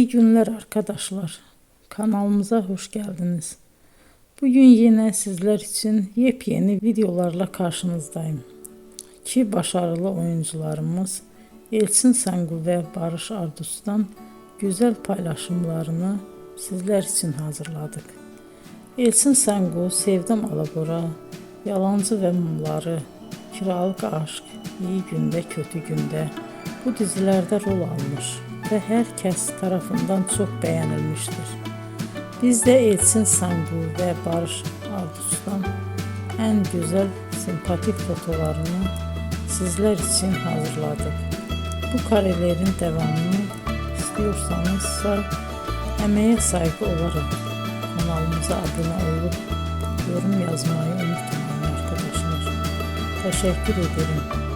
İyi günler arkadaşlar. Kanalımıza hoş geldiniz. Bugün yine sizler için yepyeni videolarla karşınızdayım. İki başarılı oyuncularımız Elçin Sangu ve Barış Ardus'tan güzel paylaşımlarını sizler için hazırladık. Elçin Sangu, Sevdim Alabora, Yalancı ve Mumları, Kiralık Aşk, İyi Günde Kötü Günde bu dizilerde rol almış ve herkes tarafından çok beğenilmiştir. Biz de Elçin Sangu ve Barış Ardus'tan en güzel sempatik fotolarını sizler için hazırladık. Bu karelerin devamını istiyorsanız emeğe saygı olarak kanalımıza abone olup yorum yazmayı unutmayın arkadaşlar. Teşekkür ederim.